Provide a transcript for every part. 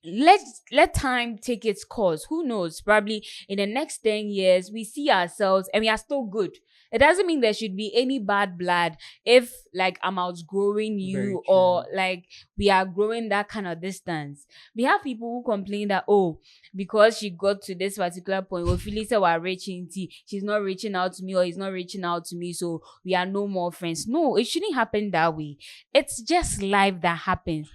let time take its course. Who knows? Probably in the next 10 years, we see ourselves and we are still good. It doesn't mean there should be any bad blood if like I'm outgrowing you or like we are growing that kind of distance. We have people who complain that, oh, because she got to this particular point, or Phyllis we're reaching, she's not reaching out to me or he's not reaching out to me, so we are no more friends. No, it shouldn't happen that way. It's just life that happens.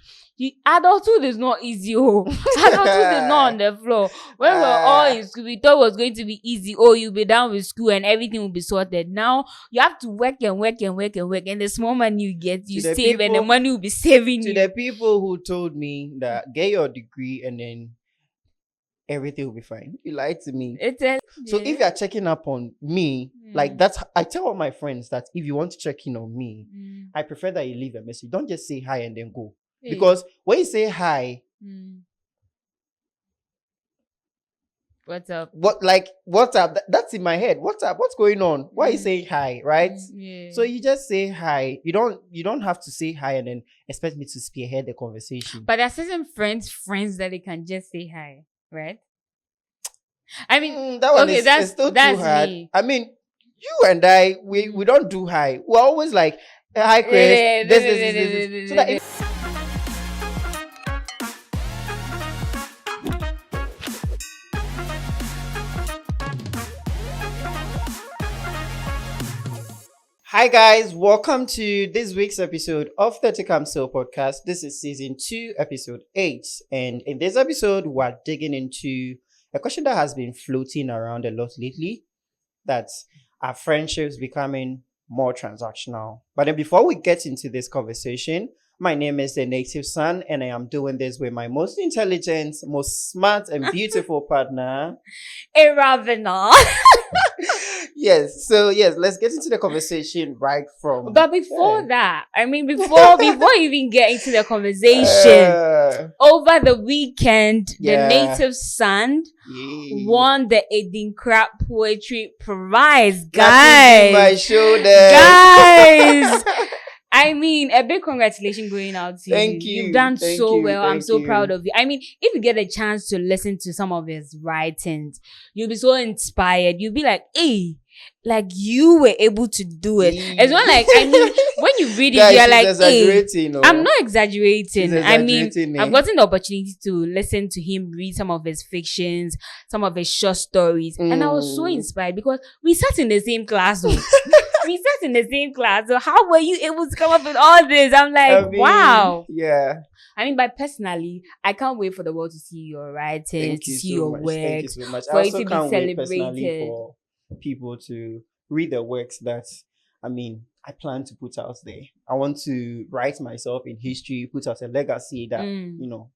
Adulthood is not easy. Adulthood is not on the floor. When we were all in school, we thought it was going to be easy. Oh, you'll be done with school and everything will be sorted. Now you have to work and work and work and work, and the small money you get, you save, people, and the money will be saving you. To the people who told me that get your degree and then everything will be fine, you lied to me. So if you are checking up on me, like that's, I tell all my friends that if you want to check in on me, I prefer that you leave a message. Don't just say hi and then go. Because when you say hi, what's up? What's up? That's in my head. What's up? What's going on? Why are you saying hi, right? So you just say hi. You don't have to say hi and then expect me to spearhead the conversation. But there are certain friends that they can just say hi, right? I mean, that one is still too hard. Me. I mean, you and I, we don't do hi. We're always like, hi, Chris. This. So that Hi guys, welcome to this week's episode of the Nativeson podcast. This is season 2, episode 8. And in this episode, we're digging into a question that has been floating around a lot lately. That's our friendships becoming more transactional. But then before we get into this conversation, my name is the.nativeson and I am doing this with my most intelligent, most smart and beautiful partner, Awurabena. Yes, let's get into the conversation right from. But before that, I mean, before you even get into the conversation, over the weekend, the Nativeson won the Edinkra Poetry Prize, guys. My shoulders, guys. I mean, a big congratulations going out to you. Thank you. You've done so well. I'm so proud of you. I mean, if you get a chance to listen to some of his writings, you'll be so inspired. You'll be like, hey, like you were able to do it. It's not like, I mean, when you read it, you're like, hey, I'm not exaggerating. I mean, I've gotten the opportunity to listen to him read some of his fictions, some of his short stories, and I was so inspired because we sat in the same class. We sat in the same class. So how were you able to come up with all this? I'm like, wow. Yeah. I mean, but personally, I can't wait for the world to see your writings, to see your work. Thank you so much. For I it also to can't be wait personally celebrated. for people to read the works that, I mean, I plan to put out there. I want to write myself in history, put out a legacy that, you know,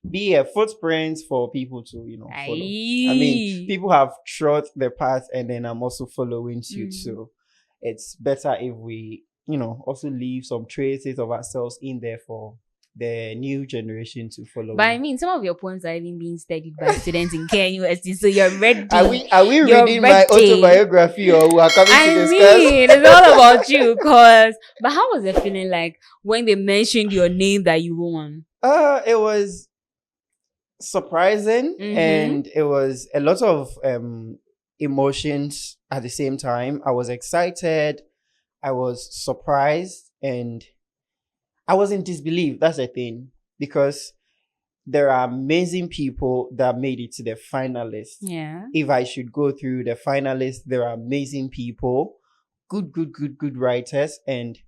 be a footprint for people to, you know, follow. I mean, people have trod the path and then I'm also following suit. So it's better if we, you know, also leave some traces of ourselves in there for the new generation to follow. But I mean, some of your poems are even being studied by students in KNUST, so you're ready. Are we reading my autobiography or we are coming to discuss? I mean, it's all about you, but how was it feeling like when they mentioned your name that you won? It was surprising and it was a lot of emotions at the same time. I was excited, I was surprised, and I was in disbelief. That's the thing, because there are amazing people that made it to the finalists. Yeah. If I should go through the finalists, there are amazing people, good writers, and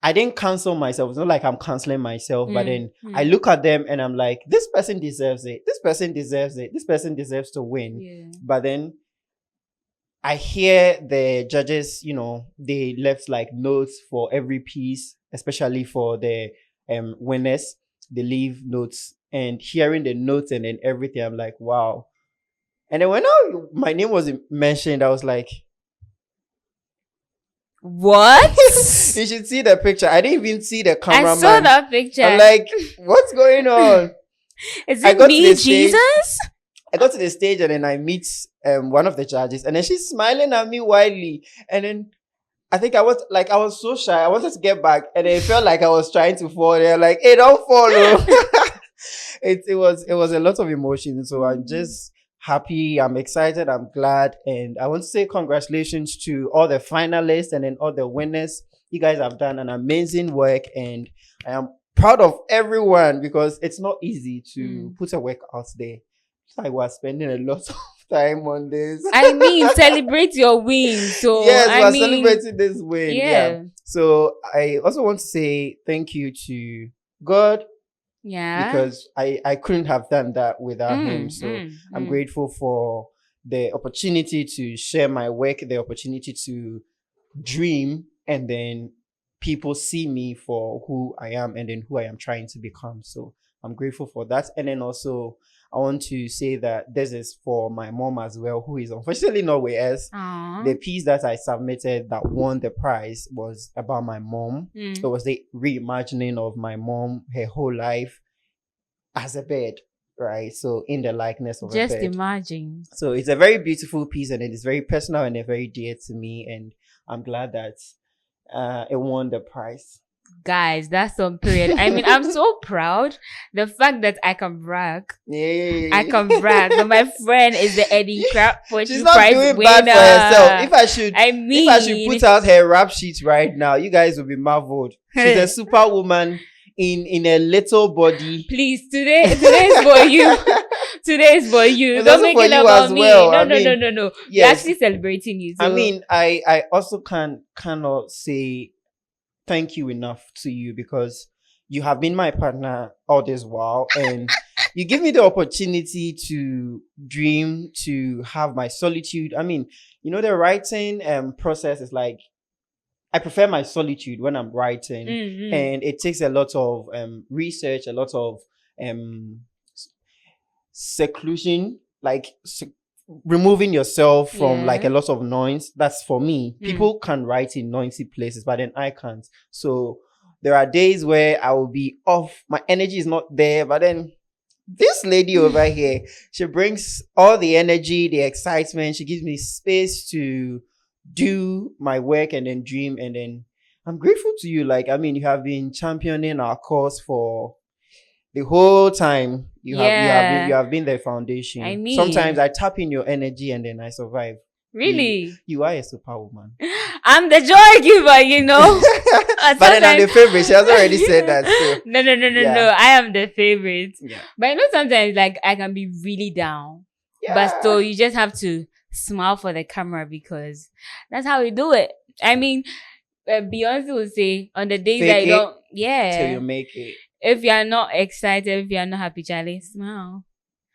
I didn't cancel myself. It's not like I'm canceling myself, but then I look at them and I'm like, this person deserves it. This person deserves it. This person deserves to win. Yeah. But then I hear the judges, you know, they left like notes for every piece, especially for the winners. They leave notes, and hearing the notes and then everything, I'm like, wow. And then when my name was mentioned, I was like, what? You should see the picture. I didn't even see the cameraman. I saw that picture. I'm like, what's going on? Is it me, Jesus? I got to the stage and then I meet one of the judges, and then she's smiling at me widely, and then I think I was so shy. I wanted to get back, and it felt like I was trying to fall. They're like, hey, don't follow. it was a lot of emotion. So I'm just happy, I'm excited, I'm glad, and I want to say congratulations to all the finalists and then all the winners. You guys have done an amazing work, and I am proud of everyone because it's not easy to put a work out there. So I was spending a lot of time on this. I mean, celebrate your win. So yes, I we're mean, celebrating this win. yeah. So I also want to say thank you to God Yeah. because I couldn't have done that without him. So I'm grateful for the opportunity to share my work, the opportunity to dream, and then people see me for who I am and then who I am trying to become. So I'm grateful for that. And then also I want to say that this is for my mom as well, who is unfortunately not with us. Aww. The piece that I submitted that won the prize was about my mom. It was the reimagining of my mom, her whole life as a bird, right? So in the likeness of just a bird. imagine. So it's a very beautiful piece, and it is very personal and very dear to me. And I'm glad that it won the prize. Guys, that's some period. I mean, I'm so proud. The fact that I can brag. Yeah. I can brag that my friend is the Eddie Crab She's not prize doing winner. bad for herself. If I should put out her rap sheet right now, you guys will be marveled. She's a superwoman in a little body. Please, today is for you. Today is for you. Don't make it about me. Well. No. We're actually celebrating you. So. I mean, I also cannot say thank you enough to you because you have been my partner all this while, and you give me the opportunity to dream, to have my solitude. I mean, the writing process is like, I prefer my solitude when I'm writing, and it takes a lot of research, a lot of seclusion, like removing yourself from like a lot of noise. That's for me. People can write in noisy places, but then I can't. So there are days where I will be off, my energy is not there, but then this lady over here, she brings all the energy, the excitement. She gives me space to do my work and then dream. And then I'm grateful to you. Like, I mean, you have been championing our cause for the whole time. You have been the foundation. I mean, sometimes I tap in your energy and then I survive. Really? You are a superwoman. I'm the joy giver, But then I'm the favorite. She has already said that. So. No. I am the favorite. Yeah. But sometimes like I can be really down. Yeah. But still, you just have to smile for the camera because that's how we do it. I mean, Beyonce will say on the days that you don't, till you make it. If you are not excited, if you are not happy, Charlie, smile.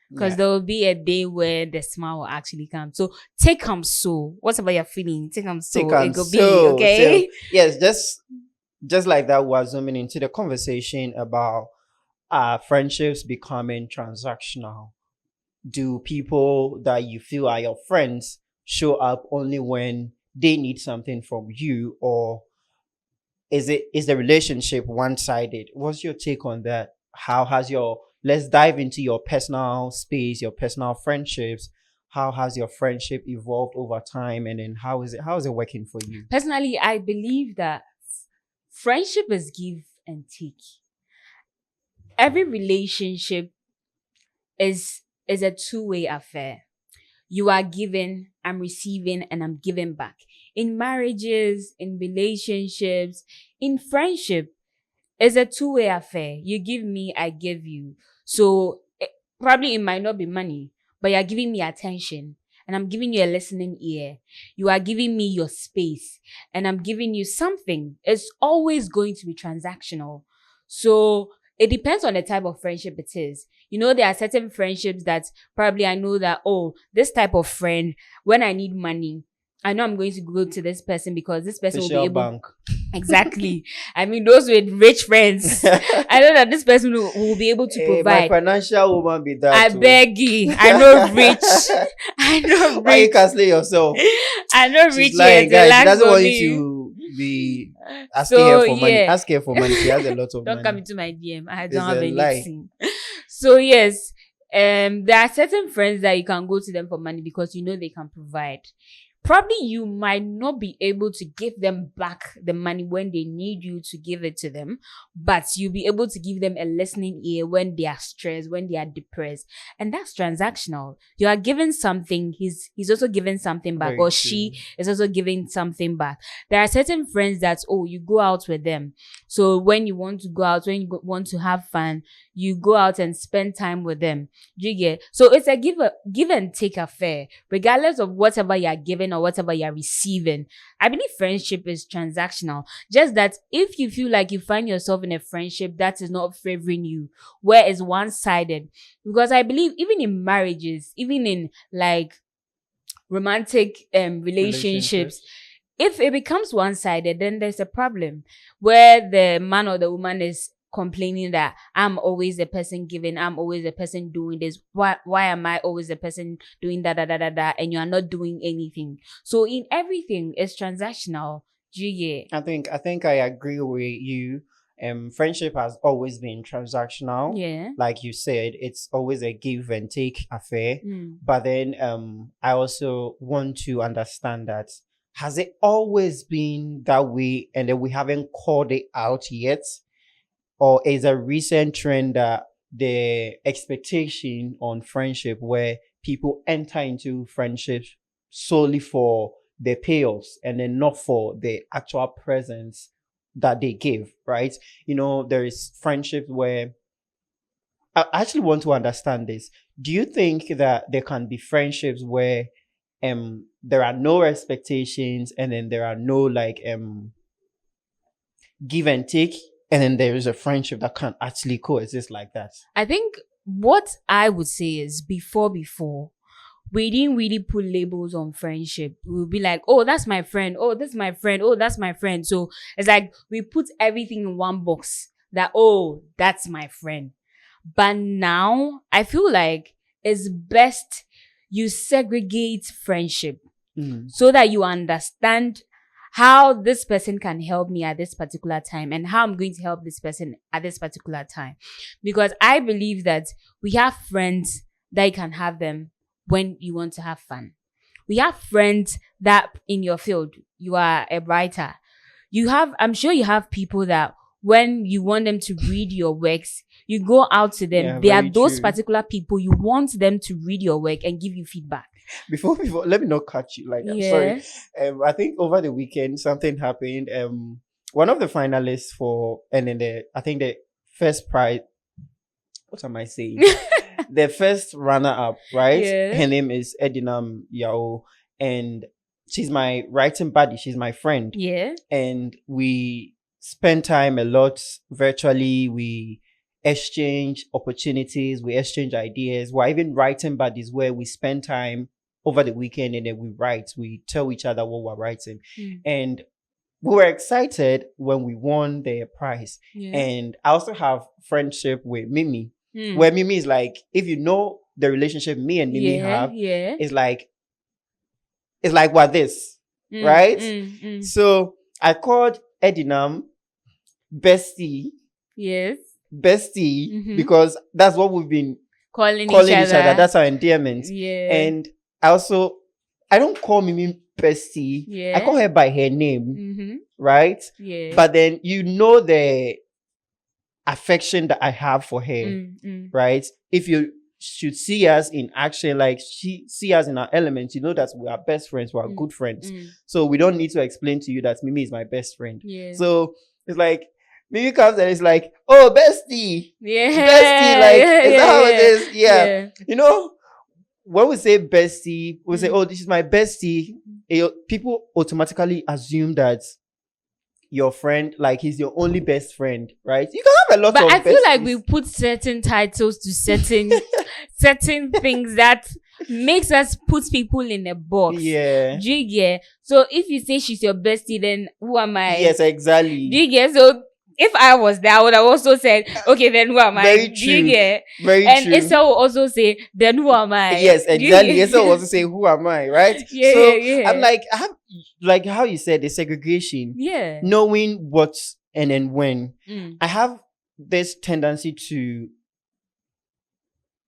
Because there will be a day where the smile will actually come. So take them so. Whatever you're feeling, take them so. It could be, okay? So, yes, just like that, we're zooming into the conversation about friendships becoming transactional. Do people that you feel are your friends show up only when they need something from you, or is the relationship one-sided? What's your take on that? Let's dive into your personal space, your personal friendships. How has your friendship evolved over time, and then how is it working for you? Personally, I believe that friendship is give and take. Every relationship is a two-way affair. You are giving, I'm receiving, and I'm giving back. In marriages, in relationships, in friendship, it's a two-way affair. You give me, I give you. So probably it might not be money, but you're giving me attention, and I'm giving you a listening ear. You are giving me your space, and I'm giving you something. It's always going to be transactional. So it depends on the type of friendship it is. There are certain friendships that probably I know that, this type of friend, when I need money, I know I'm going to go to this person because this person will be able. Bank. Exactly. I mean, those with rich friends. I know that this person will be able to provide. My financial woman be that. I beg you. I know rich. Why you canceling yourself? I know rich. She's lying, guys. She doesn't want you to be asking her for money. Ask her for money. She has a lot of money. Don't come into my DM. I don't have anything. So yes, there are certain friends that you can go to them for money because they can provide. probably you might not be able to give them back the money when they need you to give it to them, but you'll be able to give them a listening ear when they are stressed, when they are depressed. And that's transactional. You are giving something, he's also giving something back, Very or true. she is also giving something back. There are certain friends that, you go out with them. So when you want to go out, when you want to have fun, you go out and spend time with them. Do you get? So it's a give and take affair, regardless of whatever you're giving or whatever you're receiving. I believe friendship is transactional. Just that if you feel like you find yourself in a friendship that is not favoring you, where it's one-sided, because I believe even in marriages, even in like romantic relationships, if it becomes one-sided, then there's a problem where the man or the woman is complaining that I'm always the person giving, I'm always the person doing this. Why am I always the person doing that, and you are not doing anything? So in everything, it's transactional. Do you get? I think I agree with you. Friendship has always been transactional. Yeah. Like you said, it's always a give and take affair. Mm. But then I also want to understand that, has it always been that way and then we haven't called it out yet? Or is a recent trend that the expectation on friendship where people enter into friendships solely for the payoffs and then not for the actual presence that they give, right? There is friendship where I actually want to understand this. Do you think that there can be friendships where there are no expectations and then there are no give and take, and then there is a friendship that can actually coexist like that? I think what I would say is before, we didn't really put labels on friendship. We would be like, oh, that's my friend. Oh, that's my friend. Oh, that's my friend. So it's like we put everything in one box that, oh, that's my friend. But now I feel like it's best you segregate friendship so that you understand how this person can help me at this particular time and how I'm going to help this person at this particular time. Because I believe that we have friends that you can have them when you want to have fun. We have friends that in your field, you are a writer. I'm sure you have people that when you want them to read your works, you go out to them. Yeah, they are very those true. particular people you want them to read your work and give you feedback. Before, let me not cut you. I'm sorry. I think over the weekend something happened. One of the finalists for, and then the first prize. What am I saying? The first runner-up, right? Yeah. Her name is Edinam Yao, and she's my writing buddy. She's my friend. Yeah. And we spend time a lot virtually. We exchange opportunities. We exchange ideas. We're even writing buddies where we spend time over the weekend and then we write. We tell each other what we're writing. And we were excited when we won the prize. Yeah. And I also have friendship with Mimi, where Mimi is like, if you know the relationship me and Mimi have, it's like what this, right? So I called Edinam bestie. Yes. Bestie, because that's what we've been calling each other. other. That's our endearment. Yeah. And I don't call Mimi bestie. Yeah. I call her by her name, right? Yeah. But then the affection that I have for her, right? If you should see us in action, like she see us in our elements, you know that we are best friends, we are good friends. So we don't need to explain to you that Mimi is my best friend. Yeah. So it's like Mimi comes and it's like, oh, bestie. Yeah. Bestie, like, is that how it is? Yeah. When we say bestie, we say, oh, this is my bestie. People automatically assume that your friend, like, he's your only best friend, right? You can have a lot of But I feel like besties. we put certain titles to certain things that makes us put people in a box. Yeah. Do you get? So if you say she's your bestie, then who am I? Yes, exactly. Do you get? So if I was there, I would have also said, okay, then who am I? Very Do true. you get? Very And true. Issa will also say, then who am I? Yes, Do you exactly. get? Issa will also say, who am I, right? Yeah, so yeah. I'm like, I have, like how you said, the segregation. Yeah. Knowing what and then when. Mm. I have this tendency to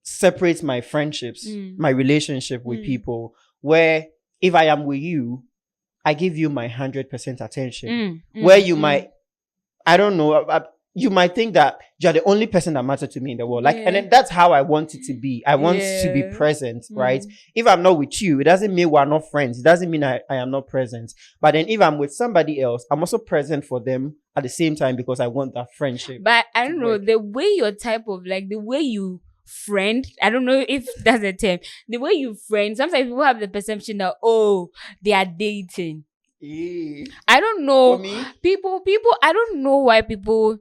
separate my friendships, my relationship with people, where if I am with you, I give you my 100% attention. Where you might, I don't know, you might think that you're the only person that matters to me in the world. Like, and then that's how I want it to be. I want to be present, right? If I'm not with you, it doesn't mean we're not friends. It doesn't mean I am not present. But then if I'm with somebody else, I'm also present for them at the same time because I want that friendship. But I don't know, the way your type of, like, the way you friend, I don't know if that's a term. The way you friend, sometimes people have the perception that, oh, they are dating. Yeah. I don't know. For me, people, I don't know why people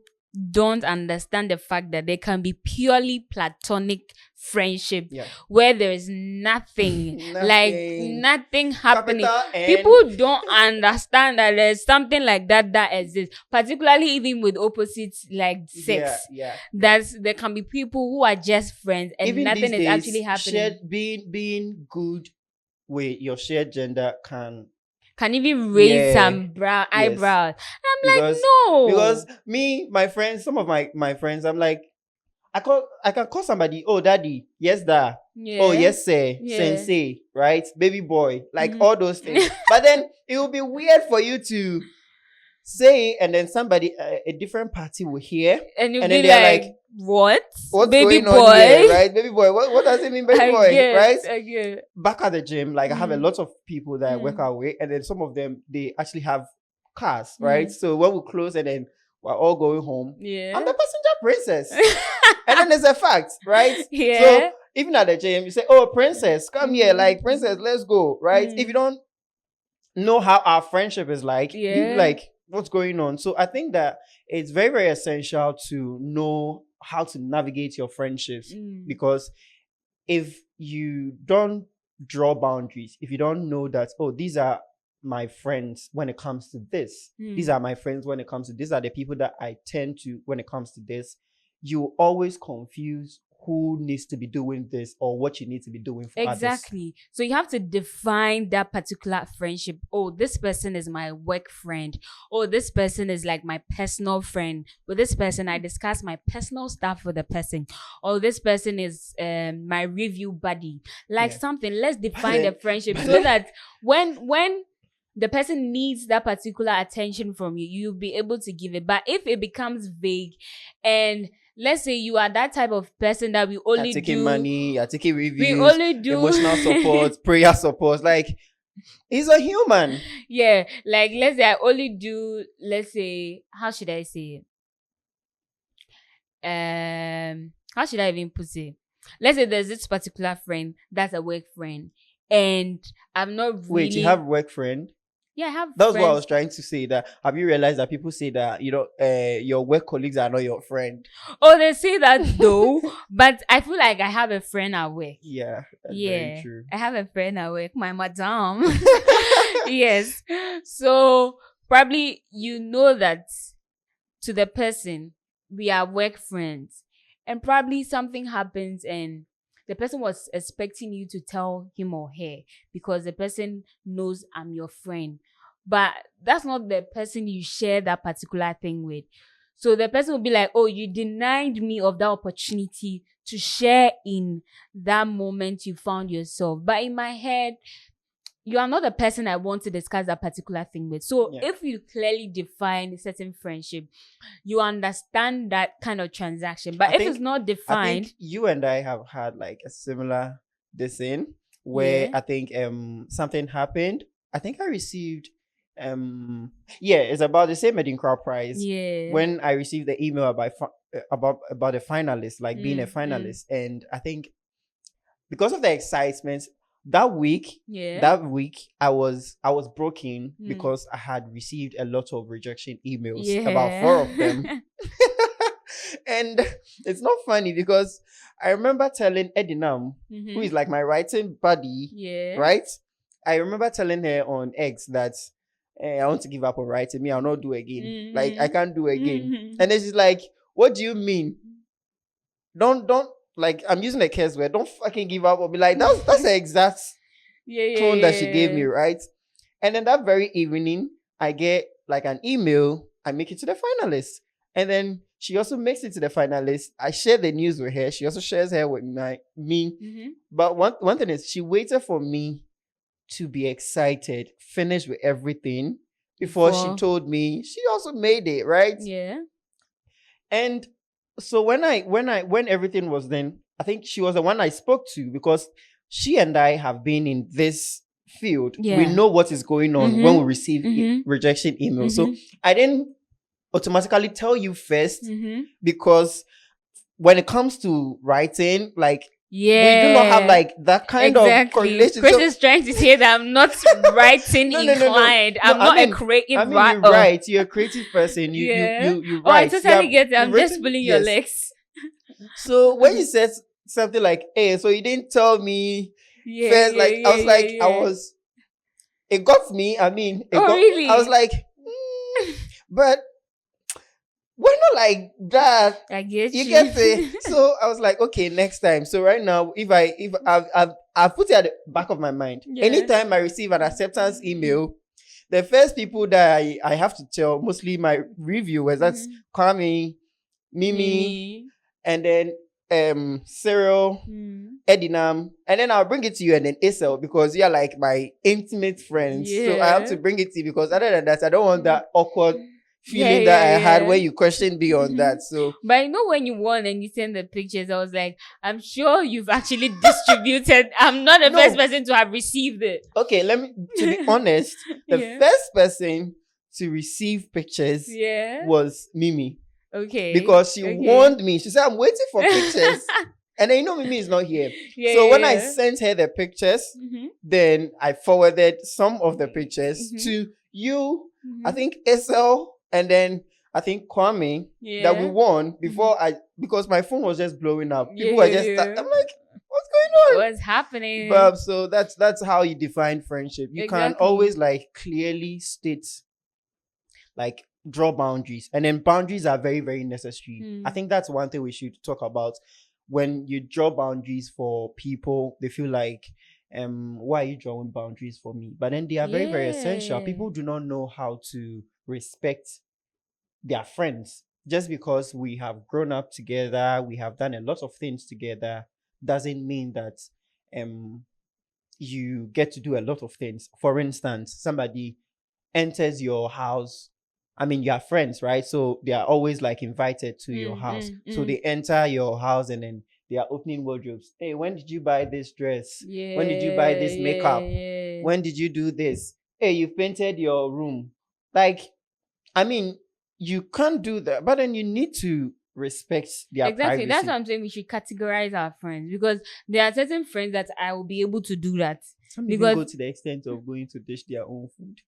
don't understand the fact that there can be purely platonic friendship where there is nothing like nothing happening. People don't understand that there's something like that exists, particularly even with opposites like sex. There can be people who are just friends and even nothing is actually happening. Being good with your shared gender can even raise some eyebrows. I'm like, no. Because my friends, some of my friends, I'm like, I can call somebody, oh, daddy, yes, dad. Oh, yes, sir, sensei, right? Baby boy, like all those things. But then it will be weird for you to say, and then somebody, a different party will hear. And then they're like, what's baby going on here, right? Baby boy, what does it mean, baby boy, right? I get. Back at the gym, like I have a lot of people that I work out with, and then some of them, they actually have cars, right? So when we close and then we're all going home, I'm the passenger princess. And then there's a fact, right? So even at the gym, you say, oh, princess, come here, like, princess, let's go, right? If you don't know how our friendship is like, you like, what's going on? So I think that it's very, very essential to know how to navigate your friendships, because if you don't draw boundaries, if you don't know that, oh, these are my friends when it comes to this, these are my friends when it comes to, these are the people that I tend to when it comes to this, you always confuse who needs to be doing this or what you need to be doing for others. Exactly. So you have to define that particular friendship. Oh, this person is my work friend. Oh, this person is like my personal friend. With this person, I discuss my personal stuff with the person. Oh, this person is my review buddy. Like something. Let's define the friendship so that when the person needs that particular attention from you, you'll be able to give it. But if it becomes vague, and let's say you are that type of person that we only you're taking money, you're taking reviews, we only do emotional support, prayer support, like, he's a human. Yeah, like, let's say I only do, let's say, how should I say it? How should I even put it? Let's say there's this particular friend that's a work friend, and I'm not really... Wait, you have a work friend? Yeah, I have That's friends. what I was trying to say. That have you realized that people say that, you know, your work colleagues are not your friend? Oh, they say that though, but I feel like I have a friend at work. Yeah, that's very true. I have a friend at work, my madam. Yes. So probably you know that to the person, we are work friends, and probably something happens and the person was expecting you to tell him or her because the person knows I'm your friend. But that's not the person you share that particular thing with. So the person will be like, oh, you denied me of that opportunity to share in that moment you found yourself. But in my head, you are not the person I want to discuss that particular thing with. So if you clearly define a certain friendship, you understand that kind of transaction. But if it's not defined... I think you and I have had like a similar thing where I think something happened. I think I received it's about the same Edinkra prize. When I received the email about the finalist, like being a finalist. And I think because of the excitement, that week I was broken because I had received a lot of rejection emails, about 4 of them. And it's not funny because I remember telling Edinam, who is like my writing buddy, right? I remember telling her on X that I want to give up on writing. I'll not do again. Like, I can't do again. And then she's like, what do you mean? Don't like, I'm using a curse word. Don't fucking give up or be like, that's the exact tone that she gave me, right? And then that very evening, I get like an email. I make it to the finalists. And then she also makes it to the finalists. I share the news with her. She also shares her with me. But one thing is, she waited for me to be excited, finished with everything before she told me she also made it, right? Yeah. And so when everything was done, I think she was the one I spoke to because she and I have been in this field. Yeah. We know what is going on when we receive rejection emails. So I didn't automatically tell you first because when it comes to writing, like, we do not have like that kind of correlation. Chris is trying to say that I'm not writing inclined. I'm not a creative writer. You're right. You're a creative person. You write. Oh, I totally get it. I'm just pulling your legs. So when you said something like, "Hey," so you didn't tell me first. It got me. I mean, really? I was like, but we're not like that. I get you. Get it. So I was like, okay, next time. So right now, if I've put it at the back of my mind. Yeah. Anytime I receive an acceptance email, the first people that I have to tell, mostly my reviewers, that's Kwame, Mimi, and then Cyril, Edinam, and then I'll bring it to you, and then Isel, because you're like my intimate friends. Yeah. So I have to bring it to you because other than that, I don't want that awkward feeling I had when you questioned me on that. So, but when you won and you sent the pictures, I was like, I'm sure you've actually distributed. I'm not the first person to have received it. Okay, to be honest, the first person to receive pictures was Mimi. Okay. Because she warned me. She said, I'm waiting for pictures. And then Mimi is not here. So when I sent her the pictures, then I forwarded some of the pictures to you, I think Esel, and then I think Kwame, that we won because my phone was just blowing up. People were just, I'm like, what's going on? What's happening? But so that's how you define friendship. You can always like clearly state, like, draw boundaries, and then boundaries are very, very necessary. I think that's one thing we should talk about. When you draw boundaries for people, they feel like, why are you drawing boundaries for me? But then they are very, very essential. People do not know how to respect their friends. Just because we have grown up together, we have done a lot of things together, doesn't mean that you get to do a lot of things. For instance, somebody enters your house. I mean, you are friends, right? So they are always like invited to your house. So they enter your house and then they are opening wardrobes. Hey, when did you buy this dress? When did you buy this makeup? When did you do this? Hey, you painted your room. Like, I mean, you can't do that, but then you need to respect their privacy. That's what I'm saying. We should categorize our friends, because there are certain friends that I will be able to do that. Some even go to the extent of going to dish their own food.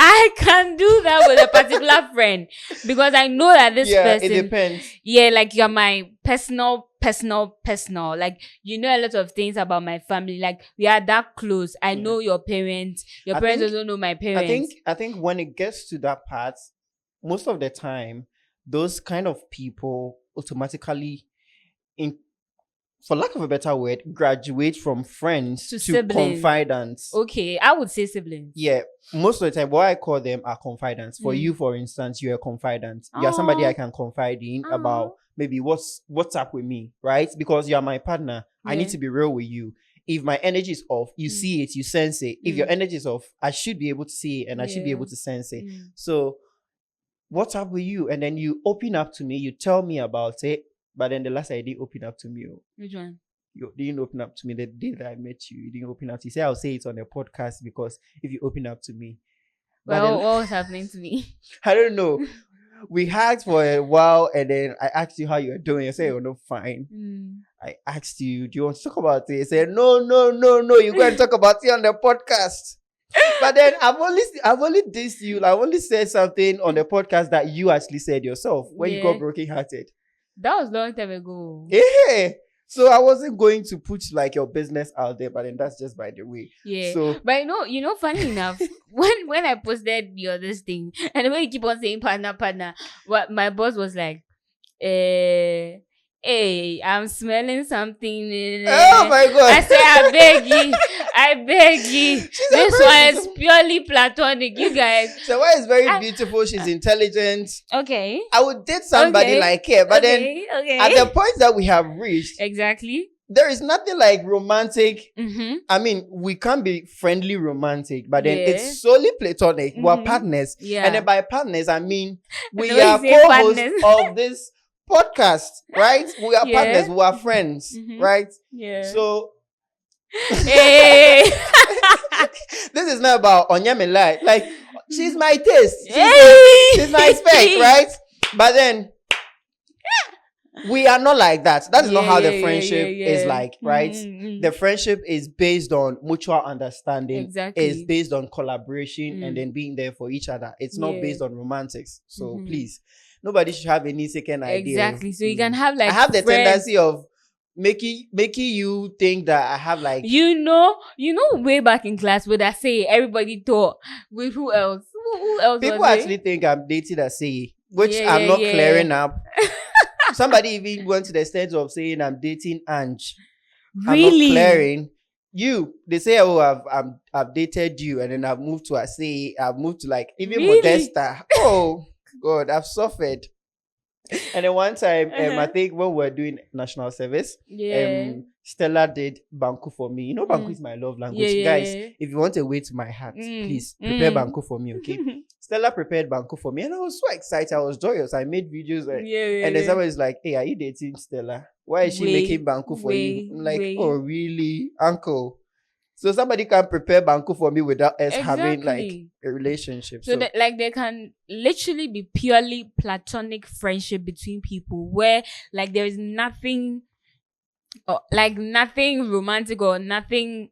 I can do that with a particular friend because I know that this person. It depends. Yeah, like you're my personal. Like, you know a lot of things about my family. Like, we are that close. I know your parents. Your parents also know my parents. I think when it gets to that part, most of the time, those kind of people automatically, for lack of a better word, graduate from friends to confidants. Okay, I would say siblings. Yeah, most of the time, what I call them are confidants. For you, for instance, you're a confidant. You're somebody I can confide in about maybe what's up with me, right? Because you're my partner. I need to be real with you. If my energy is off, you see it, you sense it. If your energy is off, I should be able to see it and I should be able to sense it. So, what's up with you? And then you open up to me, you tell me about it. But then the last I did open up to me. Which one? You didn't open up to me the day that I met you. You didn't open up. You say I'll say it on the podcast because if you open up to me. Well, what was happening to me? I don't know. We hugged for a while and then I asked you how you were doing. You said you're not fine. I asked you, do you want to talk about it? You said, no. You're going to talk about it on the podcast. But then I've only dissed you. I've only said something on the podcast that you actually said yourself when you got brokenhearted. That was a long time ago. Yeah. So I wasn't going to put like your business out there, but then that's just by the way. Yeah. So, but you know, funny enough, when I posted this thing, and the way you keep on saying partner, what my boss was like, hey, I'm smelling something. Oh my God. I said, I beg you. This one is purely platonic, you guys. So why is very beautiful, she's intelligent. Okay. I would date somebody like her, but then at the point that we have reached. Exactly. there is nothing like romantic. Mm-hmm. I mean, we can be friendly romantic, but then Yeah. it's solely platonic. We're Mhm. partners. Yeah. And then by partners, I mean, we The way are you say co-hosts partners. of this podcast, right? We are Yeah. partners. We are friends, Mhm. right? Yeah. So Hey. this is not about Onyamilai. Like, she's my taste. Hey. She's my spec, right? But then we are not like that. That is not how the friendship is like, right? Mm-hmm. The friendship is based on mutual understanding. Exactly. It's based on collaboration and then being there for each other. It's not Yeah. based on romantics. So please, nobody should have any second idea. Exactly. So you can have like I have the friends. tendency of making you think that I have like You know, way back in class where I say everybody thought with who else? Who else? people was actually think I'm dating a say, which Yeah, I'm yeah, not yeah. clearing up. Somebody even went to the extent of saying I'm dating Ange. I'm not Really? clearing. You, they say, oh, I've dated you, and then I've moved to I've moved to like even Really? Modesta. Oh God, I've suffered. And then one time, I think when we were doing national service, Yeah. Stella did Banku for me. You know, Banku is my love language. Yeah, Guys, yeah. if you want a way to my heart, please prepare Banku for me, okay? Stella prepared Banku for me, and I was so excited. I was joyous. I made videos, and then somebody's like, "Hey, are you dating Stella? Why is she making Banku for you?" I'm like, "Oh, really, uncle?" So somebody can prepare Banku for me without us having like a relationship. So that, like, there can literally be purely platonic friendship between people where like there is nothing, like nothing romantic or nothing,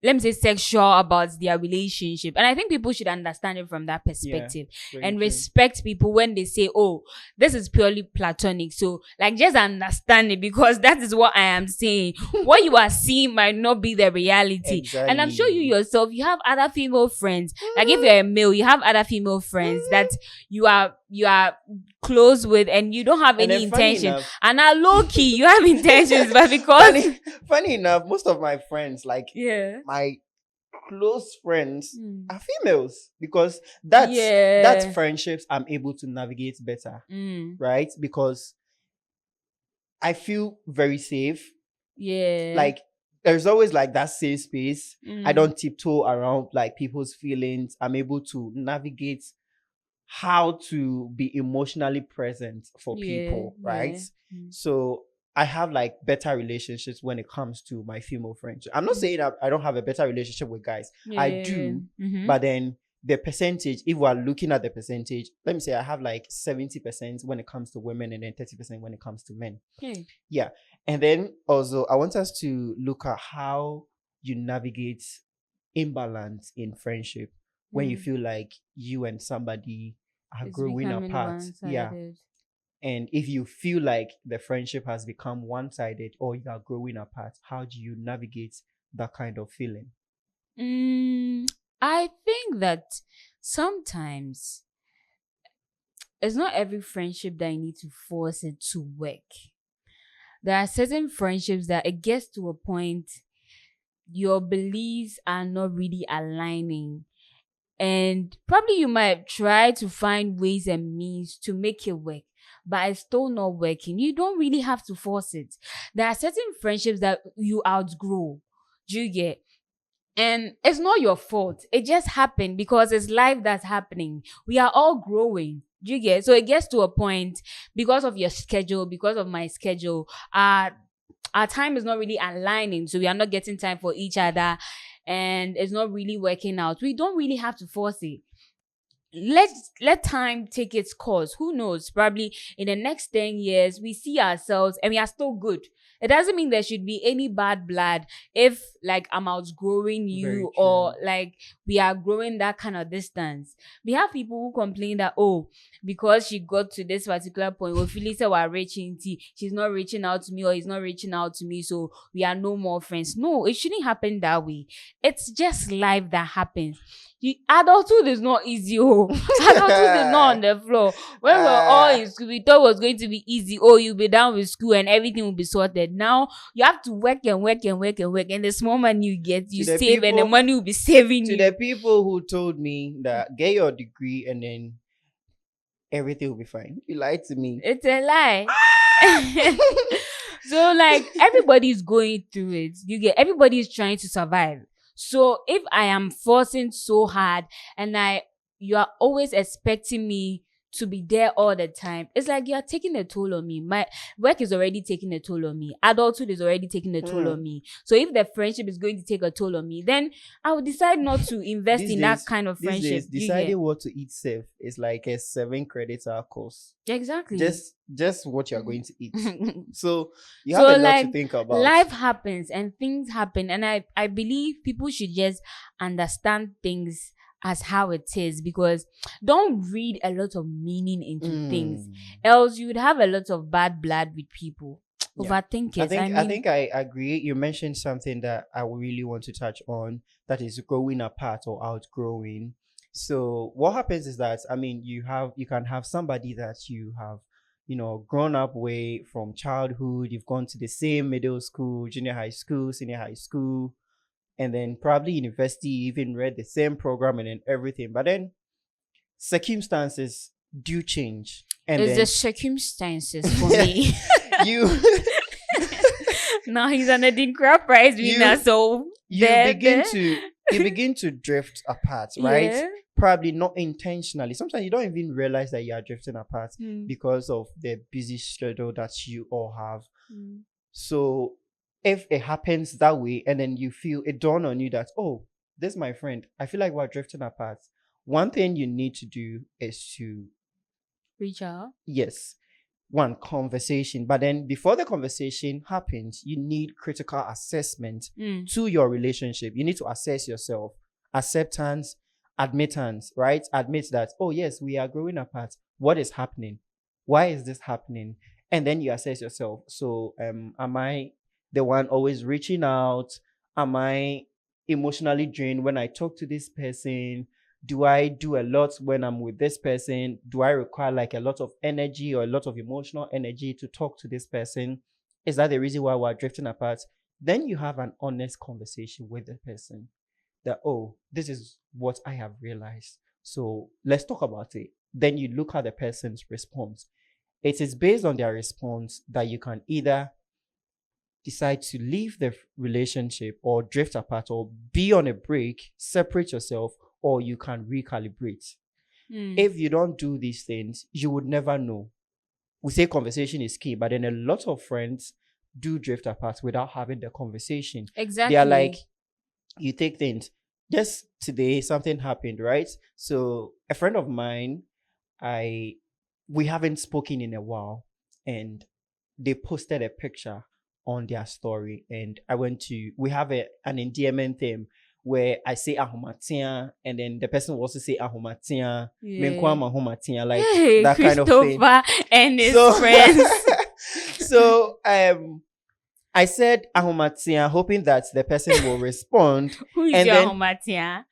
let me say, sexual about their relationship. And I think people should understand it from that perspective and respect people when they say, oh, this is purely platonic. So like, just understand it, because that is what I am saying. What you are seeing might not be the reality. Exactly. And I'm sure you yourself, you have other female friends. Like if you're a male, you have other female friends that you are close with, and you don't have any intention. And now low key, you have intentions, but because funny enough, most of my friends, like my close friends, are females, because that's friendships I'm able to navigate better, right? Because I feel very safe. Yeah, like there's always like that safe space. I don't tiptoe around like people's feelings. I'm able to navigate how to be emotionally present for people, right? So I have like better relationships when it comes to my female friends. I'm not saying I don't have a better relationship with guys. I do, but then the percentage, if we're looking at the percentage, let me say I have like 70% when it comes to women and then 30% when it comes to men. Yeah. And then also I want us to look at how you navigate imbalance in friendship when you feel like you and somebody are growing apart. Yeah. And if you feel like the friendship has become one-sided or you are growing apart, how do you navigate that kind of feeling? I think that sometimes it's not every friendship that you need to force it to work. There are certain friendships that it gets to a point your beliefs are not really aligning. And probably you might try to find ways and means to make it work, but it's still not working. You don't really have to force it. There are certain friendships that you outgrow. Do you get? And it's not your fault. It just happened because it's life that's happening. We are all growing. Do you get? So it gets to a point, because of your schedule, because of my schedule, our time is not really aligning. So we are not getting time for each other, and it's not really working out. We don't really have to force it. Let time take its course. Who knows? Probably in the next 10 years, we see ourselves and we are still good. It doesn't mean there should be any bad blood if like I'm outgrowing you or like we are growing that kind of distance. We have people who complain that, oh, because she got to this particular point, we feel say we're reaching, she's not reaching out to me or he's not reaching out to me, so we are no more friends. No, it shouldn't happen that way. It's just life that happens. Adulthood is not easy. Adulthood is not on the floor. When we were all in school, we thought it was going to be easy. Oh, you'll be done with school and everything will be sorted. Now you have to work and work and work and work, and the small money you get, you save, people, and the money will be saving you. To the people who told me that get your degree and then everything will be fine, you lied to me. It's a lie. So like everybody's going through it. You get everybody's trying to survive. So if I am forcing so hard and you are always expecting me to be there all the time, it's like you are taking a toll on me. My work is already taking a toll on me. Adulthood is already taking a toll on me. So if the friendship is going to take a toll on me, then I would decide not to invest in that kind of These friendship. days, deciding what to eat safe is like a 7 credit hour course. Exactly. Just what you're going to eat. So you So have a lot like to think about. life happens and things happen, and I believe people should just understand things as how it is, because don't read a lot of meaning into things, else you would have a lot of bad blood with people. Yeah. Overthink it. I think I agree. You mentioned something that I really want to touch on, that is growing apart or outgrowing. So what happens is that, I mean, you can have somebody that you have, grown up with from childhood. You've gone to the same middle school, junior high school, senior high school, and then probably university, even read the same program and then everything. But then circumstances do change. And it's then the circumstances for me. you Now he's an Edin Crab Prize winner, so you begin to drift apart, right? Yeah. Probably not intentionally. Sometimes you don't even realize that you are drifting apart because of the busy schedule that you all have. So if it happens that way, and then you feel it dawn on you that, oh, this is my friend, I feel like we're drifting apart. One thing you need to do is to reach out. Yes. One, conversation. But then before the conversation happens, you need critical assessment to your relationship. You need to assess yourself. Acceptance, admittance, right? Admit that, oh yes, we are growing apart. What is happening? Why is this happening? And then you assess yourself. So am I the one always reaching out? Am I emotionally drained when I talk to this person? Do I do a lot when I'm with this person? Do I require like a lot of energy or a lot of emotional energy to talk to this person? Is that the reason why we're drifting apart? Then you have an honest conversation with the person that, oh, this is what I have realized. So let's talk about it. Then you look at the person's response. It is based on their response that you can either decide to leave the relationship or drift apart or be on a break, separate yourself, or you can recalibrate. If you don't do these things, you would never know. We say conversation is key, but then a lot of friends do drift apart without having the conversation. Exactly. They are like, you take things. Just today, something happened, right? So a friend of mine, we haven't spoken in a while, and they posted a picture on their story, and we have an endearment theme where I say ahomatia, and then the person will also say ahomatia, ahomatia, like that kind of thing. And his friends. So I said ahomatia, hoping that the person will respond. Who is your ahomatia?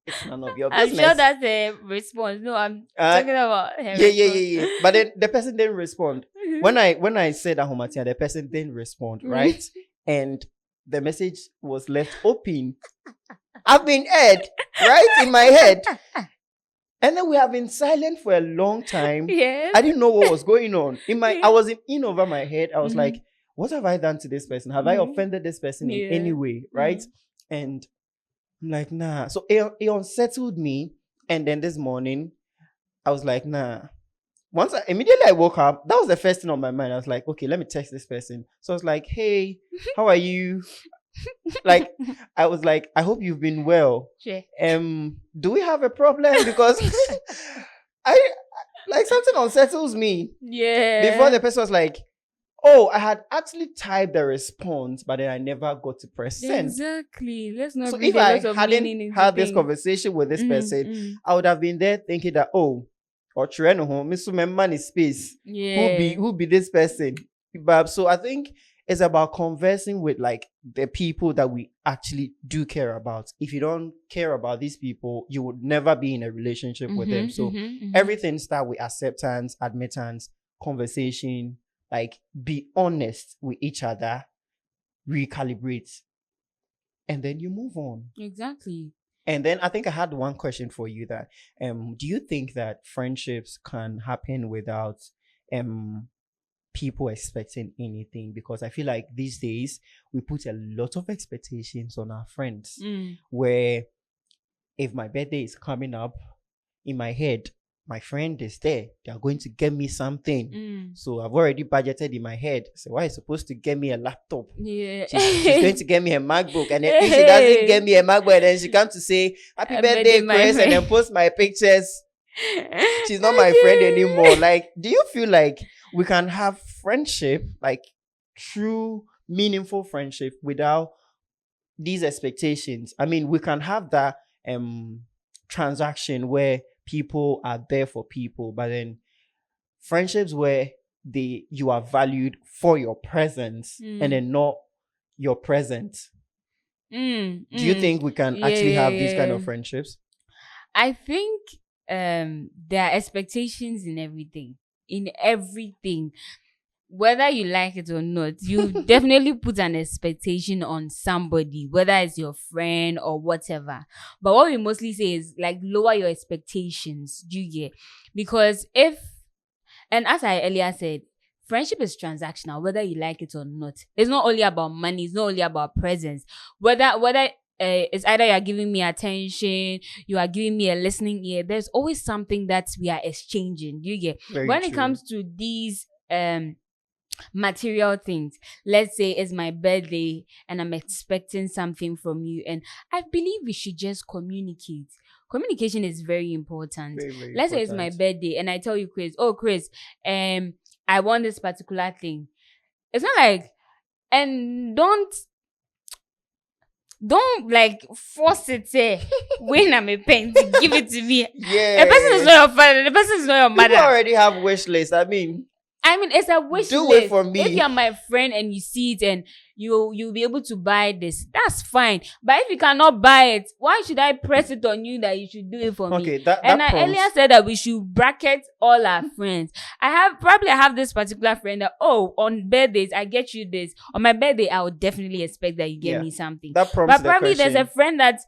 It's none of your I'm business. sure that's a response. No, I'm talking about her. Yeah. But then the person didn't respond. When I said ahomatia, the person didn't respond, right? And the message was left open. I've been heard, right? In my head. And then we have been silent for a long time. Yeah. I didn't know what was going on. I was in over my head. I was like, what have I done to this person? Have I offended this person in any way? Right? And I'm like, nah. So it unsettled me. And then this morning, I was like, nah. Immediately I woke up, that was the first thing on my mind. I was like, okay, let me text this person. So I was like, hey, how are you? Like, I was like, I hope you've been well. Sure. Do we have a problem? Because I like something unsettles me. Yeah. Before the person was like, oh, I had actually typed the response, but then I never got to press send. Exactly. Let's not. So if I hadn't had this conversation with this person, I would have been there thinking that, oh, or Treno home, Mr. Man is space. Yeah. Who be this person? But so I think it's about conversing with like the people that we actually do care about. If you don't care about these people, you would never be in a relationship with them. So everything starts with acceptance, admittance, conversation, like be honest with each other, recalibrate, and then you move on. Exactly. And then I think I had one question for you that do you think that friendships can happen without people expecting anything, because I feel like these days we put a lot of expectations on our friends. Where if my birthday is coming up, in my head, my friend is there. They are going to get me something. So I've already budgeted in my head. So why is supposed to get me a laptop? Yeah. She's going to get me a MacBook. And then if she doesn't get me a MacBook, then she comes to say, happy birthday, Chris, and then post my pictures. She's not my friend anymore. Like, do you feel like we can have friendship, like true, meaningful friendship, without these expectations? I mean, we can have that transaction where people are there for people, but then friendships where you are valued for your presence and then not your present. Do you think we can actually have these kind of friendships? I think there are expectations in everything. Whether you like it or not, you definitely put an expectation on somebody, whether it's your friend or whatever. But what we mostly say is like lower your expectations. Do you get? Because and as I earlier said, friendship is transactional, whether you like it or not. It's not only about money. It's not only about presence. Whether it's either you are giving me attention, you are giving me a listening ear. There's always something that we are exchanging. Do you get? When it comes to these material things, let's say it's my birthday and I'm expecting something from you, and I believe we should just communicate. Communication is very important. Very, very let's say important. It's my birthday and I tell you, Chris, I want this particular thing. It's not like, and don't like force it when I'm a pen to give it to me. Yeah. The person is not your father, the person is not your mother. People already have wish lists. I mean, it's a wish do list. it for me. If you're my friend and you see it and you'll be able to buy this, that's fine. But if you cannot buy it, why should I press it on you that you should do it for me? I earlier said that we should bracket all our friends. I have this particular friend that, on birthdays I get you this. On my birthday I would definitely expect that you get me something. That prompts but probably the question. There's a friend that's,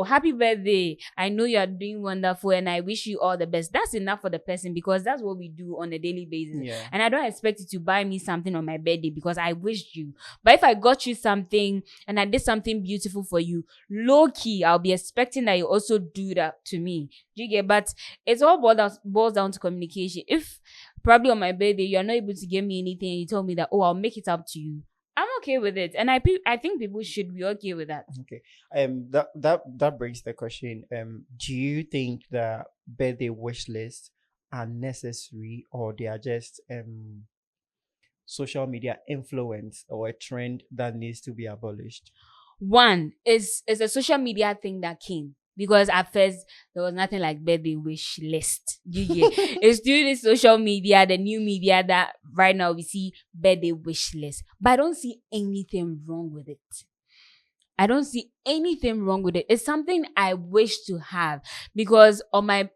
happy birthday, I know you are doing wonderful and I wish you all the best. That's enough for the person, because that's what we do on a daily basis. And I don't expect you to buy me something on my birthday because I wished you. But if I got you something and I did something beautiful for you, low key, I'll be expecting that you also do that to me. Do you get? But it's all boils down to communication. If probably on my birthday you are not able to give me anything and you tell me that, I'll make it up to you, I'm okay with it, and I think people should be okay with that. Okay. That brings the question. Do you think that birthday wish lists are necessary, or they are just social media influence, or a trend that needs to be abolished? One is a social media thing that came, because at first there was nothing like birthday wish list. It's through the social media, the new media, that right now we see birthday wish list. But I don't see anything wrong with it. It's something I wish to have, because on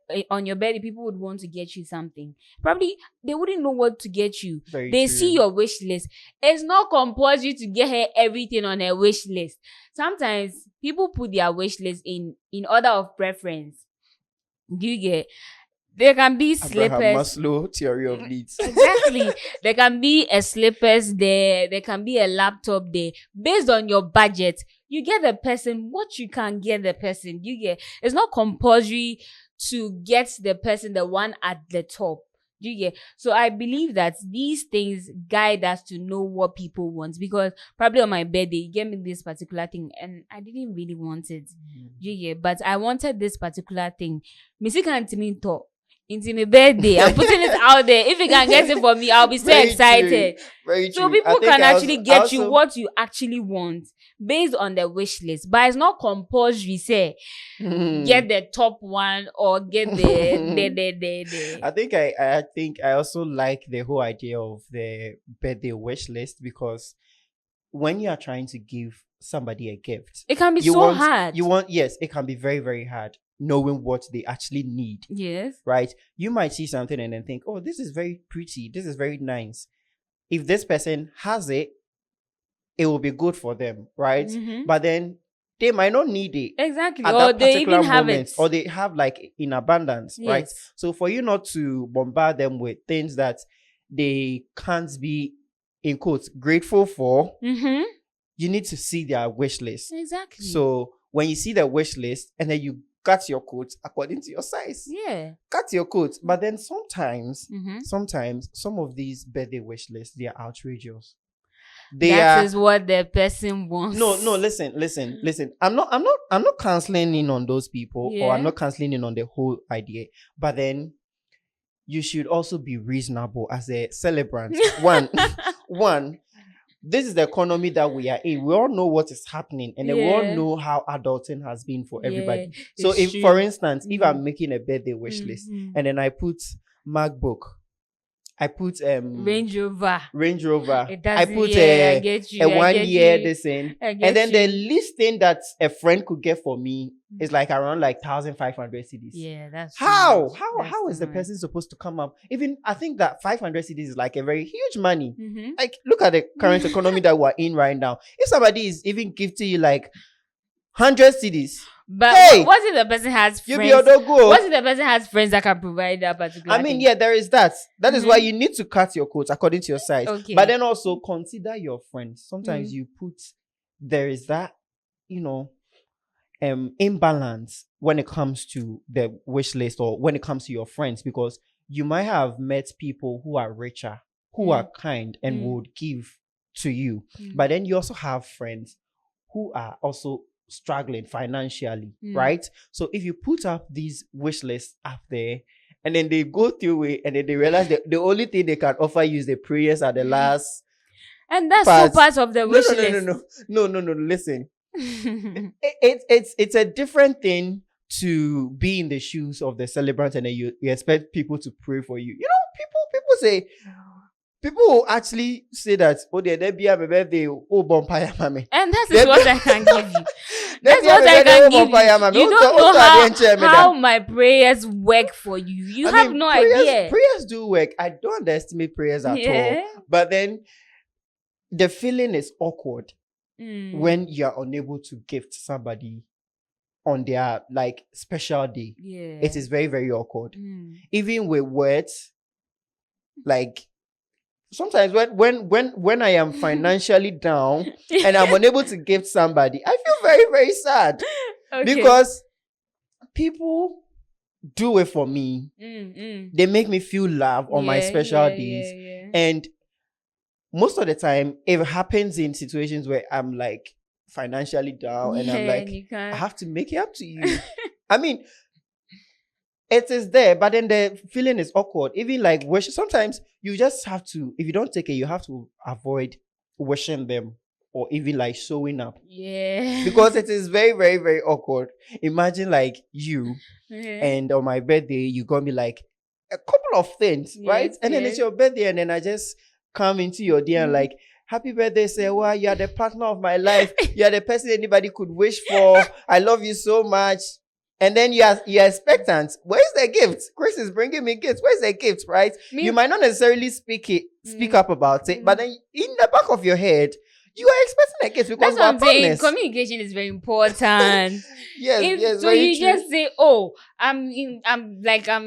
your birthday, people would want to get you something. Probably they wouldn't know what to get you. They see your wish list. It's not compulsory to get her everything on her wish list. Sometimes people put their wish list in order of preference. Do you get? There can be slippers. Abraham Maslow theory of needs. Exactly. There can be a slippers there. There can be a laptop there. Based on your budget, you get the person what you can get the person. You get. It's not compulsory to get the person the one at the top. You get. So I believe that these things guide us to know what people want, because probably on my birthday you gave me this particular thing and I didn't really want it. You get. But I wanted this particular thing. Missy can't mean talk. Into my birthday, I'm putting it out there. If you can get it for me, I'll be so excited. Very so true. people can actually get you what you actually want based on the wish list. But it's not compulsory, say get the top one or get the I think I also like the whole idea of the birthday wish list, because when you are trying to give somebody a gift, it can be hard. Yes, it can be very, very hard, knowing what they actually need. Yes. Right? You might see something and then think, this is very pretty. This is very nice. If this person has it, it will be good for them, right? But then they might not need it. Exactly. Or they even have it. Or they have like in abundance, right? Yes. So for you not to bombard them with things that they can't be, in quotes, grateful for, Mm-hmm. you need to see their wish list. Exactly. So when you see the wish list and then you cut your coat according to your size. Yeah. Cut your coat. But then sometimes Mm-hmm. some of these birthday wish lists, they are outrageous. That is what the person wants. No, listen. I'm not canceling in on those people, or I'm Yeah. not canceling in on the whole idea. But then you should also be reasonable as a celebrant. One, this is the economy that we are in. We all know what is happening, and then we all Yeah. know how adulting has been for everybody. Yeah, So it's if, true. for instance, if Mhm. I'm making a birthday wish list and then I put MacBook, I put Range Rover. I doesn't- put yeah, I get you, a I 1 get year you. this in, I get and then the you. least thing that a friend could get for me is like around like 1,500 CDs. Yeah, that's How? too much. How? That's How is too the much. person supposed to come up? Even I think that 500 CDs is like a very huge money. Mhm. Like, look at the current economy that we're in right now. If somebody is even gifting you like 100 CDs, But hey, what if the person has you be friends? odogo. What if the person has friends that can provide that particular I mean, thing? yeah, there is that. That is Mhm. why you need to cut your coat according to your size. Okay. But then also consider your friends. Sometimes you put, there is that, imbalance when it comes to the wish list or when it comes to your friends, because you might have met people who are richer, who are kind and would give to you. But then you also have friends who are also struggling financially, right? So if you put up these wish lists up there and then they go through it and then they realize that the only thing they can offer you is the prayers at the last. And that's part. two parts of the wish list. No. Listen, it's a different thing to be in the shoes of the celebrant and then you expect people to pray for you. You know, people will actually say that, oh, there be a birthday, oh, bonfire, mommy. And that is what I can give you. That's what I can give you. You don't know how my prayers work for you. You have no idea. Prayers do work. I don't underestimate prayers at all. But then the feeling is awkward when you're unable to gift somebody on their like special day. Yeah. It is very, very awkward. Even with words, like sometimes when I am financially down and I'm unable to gift somebody, I feel very, very sad. Because people do it for me. They make me feel love on my special days. And most of the time, it happens in situations where I'm like financially down and I'm like, I have to make it up to you. I mean, it is there, but then the feeling is awkward. Even like wish, sometimes you just have to, if you don't take it, you have to avoid wishing them or even like showing up. Yeah. Because it is very, very, very awkward. Imagine like you and on my birthday, you got me like a couple of things, right? And then it's your birthday and then I just come into your day and like, happy birthday, Sewa. You are the partner of my life. You are the person anybody could wish for. I love you so much. And then you're expectant. Where's the gift? Chris is bringing me gifts. Where's the gift, right? You might not necessarily speak up about it, but then in the back of your head, you are expecting a gift because that's what I'm saying. Communication is very important. yes. So you just say, "Oh, I'm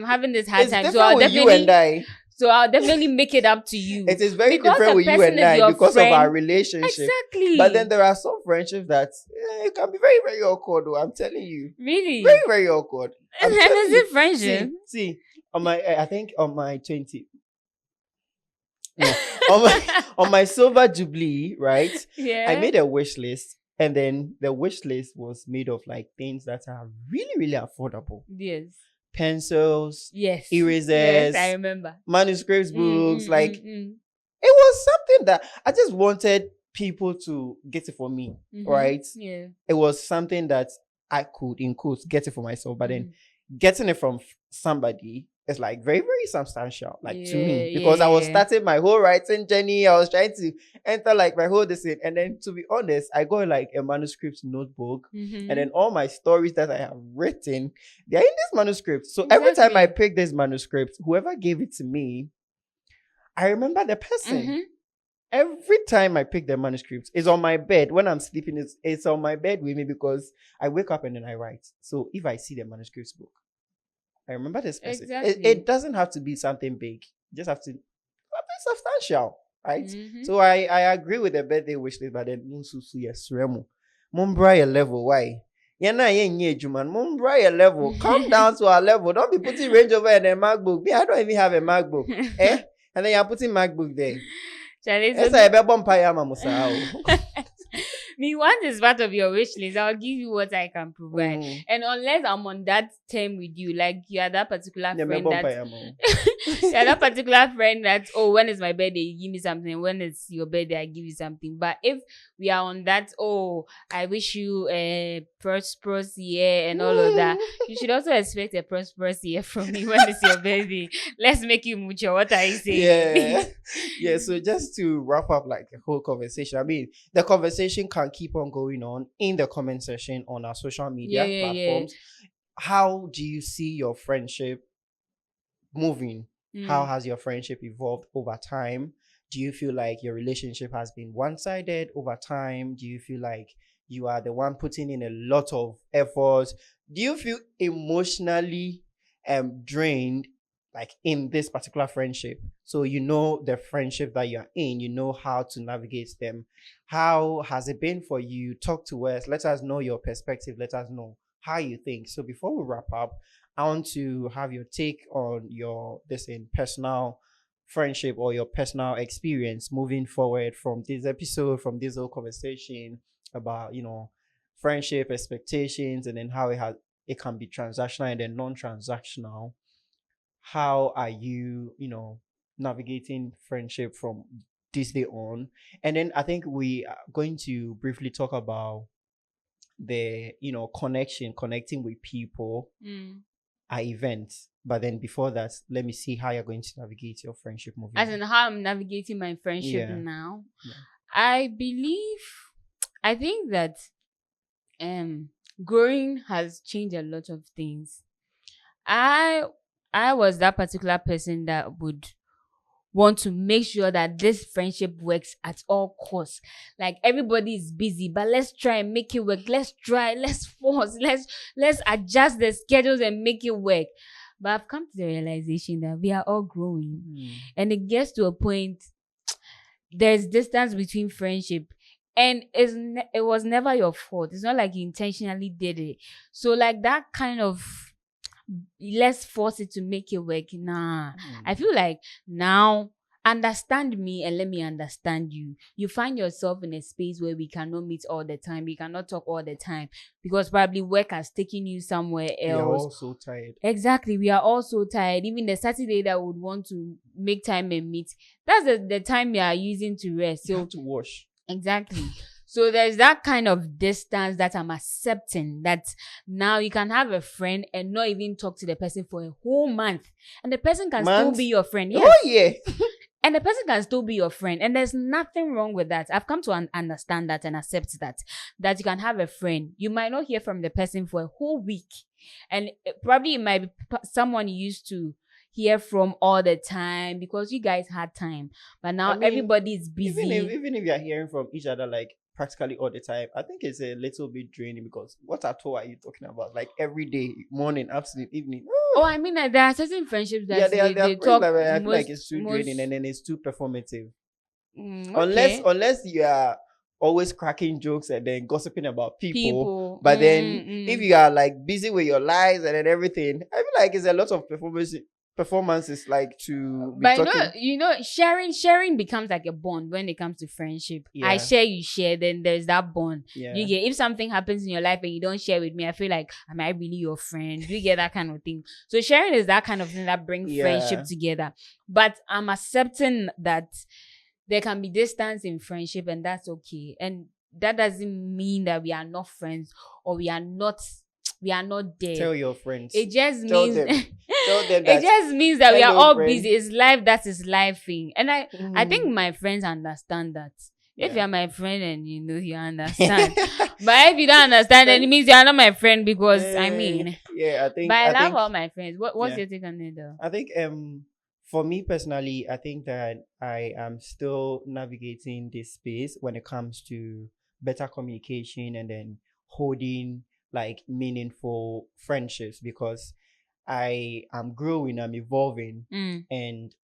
having this hard time." So I'll definitely, you and I. So I'll definitely make it up to you. It is very different with you and I because of our relationship. Exactly. But then there are some friendships that it can be very, very awkward. Though, I'm telling you. Really? Very, very awkward. And then is it friendship? See, I think on my 20. No, on my silver jubilee, right? Yeah. I made a wish list. And then the wish list was made of like things that are really, really affordable. Yes. Pencils, erasers, yes, I remember. Manuscripts, books, it was something that I just wanted people to get it for me, right? Yeah. It was something that I could, in quotes, get it for myself, but then getting it from somebody is like very, very substantial, like to me, because I was starting my whole writing journey. I was trying to enter like my whole thing, and then to be honest, I got like a manuscript notebook, and then all my stories that I have written, they're in this manuscript. So every time I pick this manuscript, whoever gave it to me, I remember the person. Every time I pick the manuscript, it's on my bed. When I'm sleeping, it's on my bed with me because I wake up and then I write. So if I see the manuscript book, I remember this person. It doesn't have to be something big. You just have to substantial, right? Mm-hmm. So I agree with the birthday wish list, but then yes, Remo. Mumbra level, why? You're not Mumbra level. Come down to our level. Don't be putting Range Rover and a MacBook. Me, I don't even have a MacBook. Eh? And then you're putting MacBook there. It's a bebon payama musa. Me, once is part of your wish list, I'll give you what I can provide. And unless I'm on that term with you, like you are that particular friend that particular friend that, oh, when is my birthday, you give me something. When it's your birthday, I give you something. But if we are on that, oh, I wish you a prosperous year and all of that, you should also expect a prosperous year from me when it's your birthday. Let's make you mucho. What are you saying? Yeah. So just to wrap up like the whole conversation, I mean, the conversation can keep on going on in the comment section on our social media platforms. How do you see your friendship moving? How has your friendship evolved over time? Do you feel like your relationship has been one-sided over time? Do you feel like you are the one putting in a lot of effort? Do you feel emotionally drained like in this particular friendship? So you know the friendship that you're in, you know how to navigate them. How has it been for you? Talk to us. Let us know your perspective. Let us know how you think. So before we wrap up, I want to have your take on your personal friendship or your personal experience moving forward from this episode, from this whole conversation about, friendship expectations, and then how it can be transactional and then non-transactional. How are you, navigating friendship from this day on? And then I think we are going to briefly talk about the, connecting with people at events. But then before that, let me see how you're going to navigate your friendship moving. As in how I'm navigating my friendship now. Yeah. I think that growing has changed a lot of things. I was that particular person that would want to make sure that this friendship works at all costs. Like everybody is busy, but let's try and make it work. Let's try, let's force, let's adjust the schedules and make it work. But I've come to the realization that we are all growing. And it gets to a point, there's distance between friendship. And it was never your fault. It's not like you intentionally did it. So like that kind of, let's force it to make it work. Nah. I feel like now, understand me and let me understand you. You find yourself in a space where we cannot meet all the time. We cannot talk all the time because probably work has taken you somewhere else. We are all so tired. Exactly. We are all so tired. Even the Saturday that would want to make time and meet, that's the time we are using to rest. So you have to wash. Exactly. So there's that kind of distance that I'm accepting, that now you can have a friend and not even talk to the person for a whole month. And the person can still be your friend. Yes. Oh, yeah. And the person can still be your friend. And there's nothing wrong with that. I've come to understand that and accept that you can have a friend. You might not hear from the person for a whole week. And probably it might be someone you used to hear from all the time because you guys had time. But now everybody is busy. Even if you're hearing from each other like practically all the time, I think it's a little bit draining because what at all are you talking about? Like every day, morning, afternoon, evening. Oh, I mean, there are certain friendships that they talk. I feel like it's too draining and then it's too performative. Okay. Unless you are always cracking jokes and then gossiping about people. But then if you are like busy with your lives and then everything, I feel like it's a lot of performances like to be but sharing becomes like a bond when it comes to friendship. I share, you share, then there's that bond. You get, if something happens in your life and you don't share with me, I feel like, am I really your friend? You get that kind of thing. So sharing is that kind of thing that brings friendship together. But I'm accepting that there can be distance in friendship and that's okay. And that doesn't mean that we are not friends or we are not there. Tell your friends. It just Tell means them that it just means that we are all busy. It's life, that is life thing. And I think my friends understand that. If you're my friend and you understand. But if you don't understand, then it means you're not my friend because I think. But I love all my friends. What's your take on it though? I think for me personally, I think that I am still navigating this space when it comes to better communication and then holding like meaningful friendships because I am growing, I'm evolving, and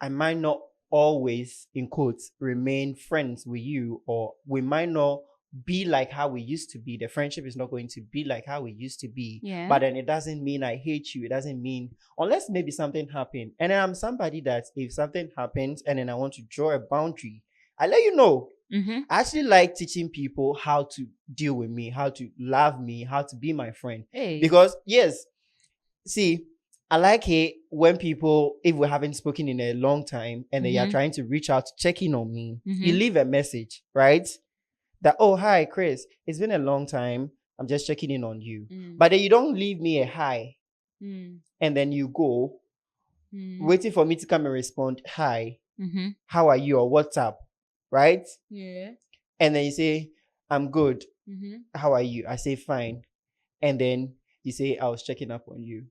I might not always, in quotes, remain friends with you, or we might not be like how we used to be. The friendship is not going to be like how we used to be. Yeah. But then it doesn't mean I hate you. It doesn't mean, unless maybe something happened. And then I'm somebody that if something happens and then I want to draw a boundary, I let you know. Mm-hmm. I actually like teaching people how to deal with me, how to love me, how to be my friend. Hey. Because yes, see, I like it when people, if we haven't spoken in a long time and they are trying to reach out to check in on me, you leave a message, right? That, oh, hi, Chris, it's been a long time. I'm just checking in on you. But then you don't leave me a hi. And then you go, waiting for me to come and respond, hi, how are you, or what's up, right? Yeah. And then you say, I'm good. How are you? I say, fine. And then you say, I was checking up on you.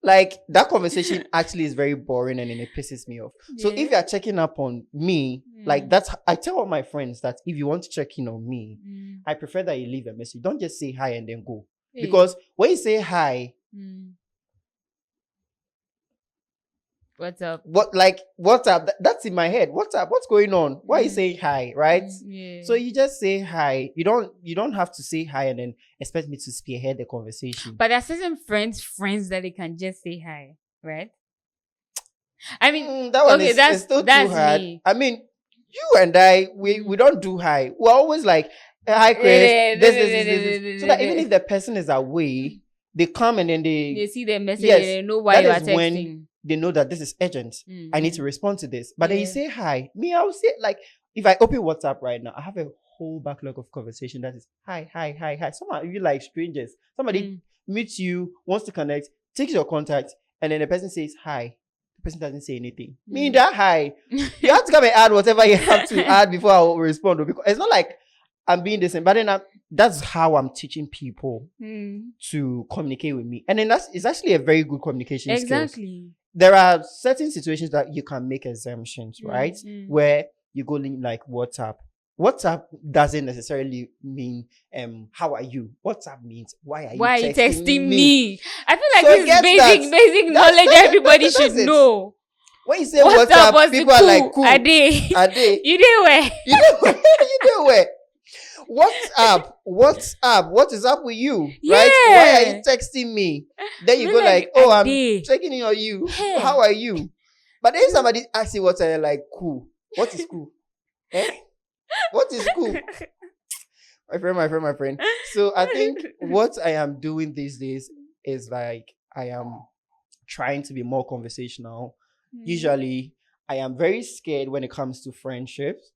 Like, that conversation actually is very boring and then it pisses me off. So if you're checking up on me, like that's, I tell all my friends that if you want to check in on me, I prefer that you leave a message. Don't just say hi and then go. Because when you say hi, what's up? What's up? That's in my head. What's up? What's going on? Why are you saying hi, right? So you just say hi. You don't have to say hi and then expect me to spearhead the conversation. But there are certain friends that they can just say hi, right? I mean, that one is still too hard. Me. I mean, you and I, we don't do hi. We're always like, hi, Chris. This. So that even if the person is away, they come and then they see their message and they know why you are texting. When they know that this is urgent. I need to respond to this. But then you say hi. Me, I will say, like, if I open WhatsApp right now, I have a whole backlog of conversation that is hi. Some of you like strangers. Somebody meets you, wants to connect, takes your contact, and then the person says hi. The person doesn't say anything. Me, that hi. You have to come and add whatever you have to add before I will respond. Because it's not like I'm being the same. But then that's how I'm teaching people to communicate with me. And then it's actually a very good communication skills. Exactly. There are certain situations that you can make exemptions, right? Where you go like WhatsApp. WhatsApp doesn't necessarily mean how are you? WhatsApp means why are you texting me? I feel like so this basic knowledge everybody should know. When you say WhatsApp, people are like, cool. Ade. You did where? You did where? What's up? What is up with you? Yeah. Right? Why are you texting me? Then you go like, oh, I'm checking in on you. Hey. How are you? But then somebody asks you what's like cool. What is cool? What is cool? My friend. So I think what I am doing these days is like I am trying to be more conversational. Usually I am very scared when it comes to friendships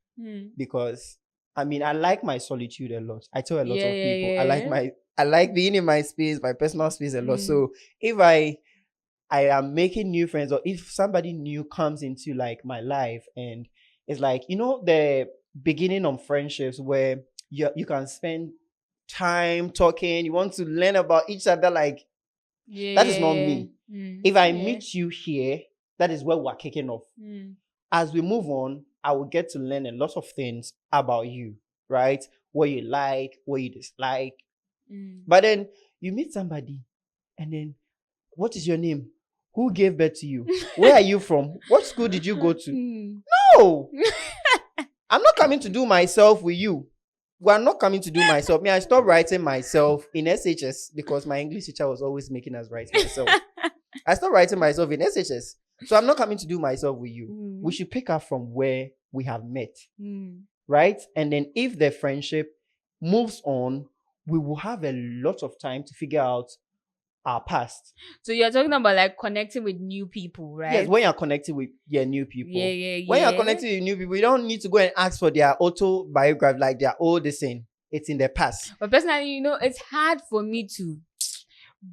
because I mean, I like my solitude a lot. I tell a lot of people. I like being in my space, my personal space a lot. So if I am making new friends, or if somebody new comes into like my life, and it's like, you know, the beginning of friendships where you can spend time talking, you want to learn about each other, like that is not me. If I meet you here, that is where we're kicking off. As we move on, I will get to learn a lot of things about you, right? What you like, what you dislike. But then you meet somebody and then, what is your name? Who gave birth to you? Where are you from? What school did you go to? No! I'm not coming to do myself with you. We're not coming to do myself. I stopped writing myself in SHS because my English teacher was always making us write myself. I stopped writing myself in SHS. So I'm not coming to do myself with you. We should pick up from where we have met. Right? And then if the friendship moves on, we will have a lot of time to figure out our past. So you're talking about like connecting with new people, right? Yes, when you're connecting with new people. When you're connecting with new people, you don't need to go and ask for their autobiography, like their old thing. It's in the past. But personally, you know, it's hard for me to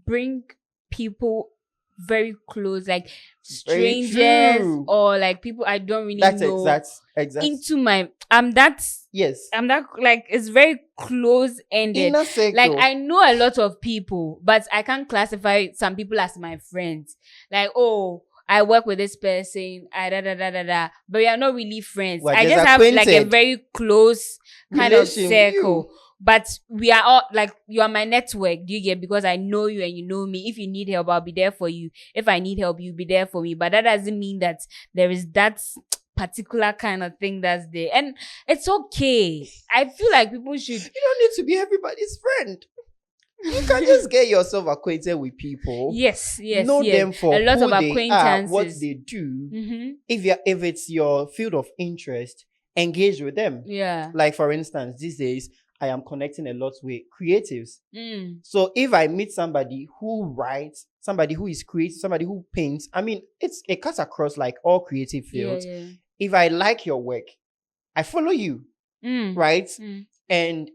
bring people very close, like strangers or like people I don't really know. That's exactly into my I'm that like it's very close ended. Like I know a lot of people, but I can't classify some people as my friends. Like, oh, I work with this person, but we are not really friends. I just have like a very close kind of circle. but we are all like, you are my network. Do you get? Because I know you and you know me. If you need help, I'll be there for you. If I need help, you'll be there for me. But that doesn't mean that there is that particular kind of thing that's there. And it's okay. I feel like people should. You don't need to be everybody's friend. You can just get yourself acquainted with people. Yes. Know them for a lot who of they are, acquaintances. what they do. Mm-hmm. If it's your field of interest, engage with them. Yeah. Like for instance, these days I am connecting a lot with creatives. So if I meet somebody who writes, somebody who is creative, somebody who paints, I mean, it cuts across like all creative fields. Yeah. If I like your work, I follow you, right? And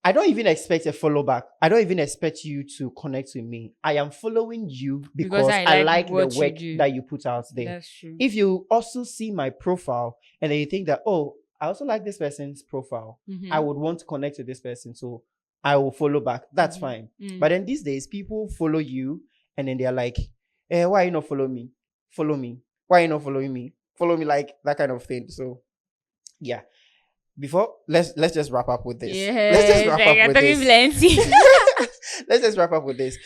I don't even expect a follow back. I don't even expect you to connect with me. I am following you because I like the work that you put out there. That's true. If you also see my profile and then you think that, oh, I also like this person's profile, I would want to connect with this person, so I will follow back. That's fine. But then these days, people follow you and then they're like, why are you not following me? Follow me. Why are you not following me? Follow me, like that kind of thing. So, yeah. Before, let's just wrap up with this. Yeah, let's just wrap up with this. Let's just wrap up with this.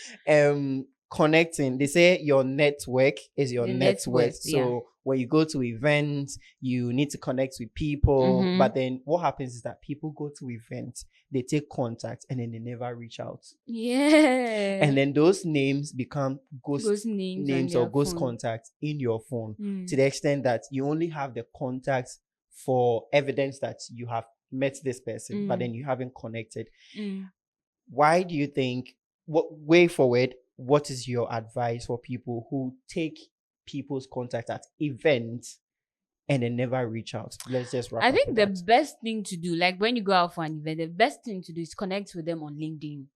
Connecting. They say your network is your net worth. So when you go to events, you need to connect with people. But then what happens is that people go to events, they take contact, and then they never reach out. Yeah. And then those names become ghost names or ghost phone. Contacts in your phone, to the extent that you only have the contacts for evidence that you have met this person, but then you haven't connected. Why do you think, way forward, what is your advice for people who take people's contact at events and then never reach out? Let's just wrap up. I think the that. best thing to do, like when you go out for an event, the best thing to do is connect with them on LinkedIn.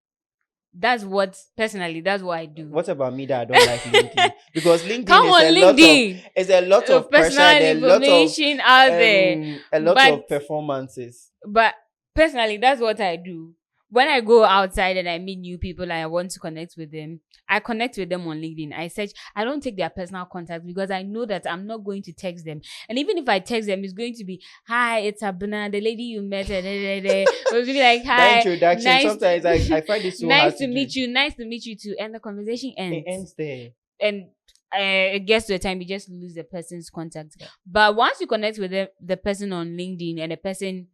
That's what I do. What about me that I don't like LinkedIn? Because LinkedIn is a lot of personal information out there. A lot of performances. But personally, that's what I do. When I go outside and I meet new people and I want to connect with them, I connect with them on LinkedIn. I search. I don't take their personal contacts because I know that I'm not going to text them. And even if I text them, it's going to be, "Hi, it's Awurabena, the lady you met." It will be like, "Hi." That introduction, sometimes I find it so nice hard to meet you. Nice to meet you too. And the conversation ends. It ends there. And it gets to a time you just lose the person's contact. Yeah. But once you connect with the person on LinkedIn and the person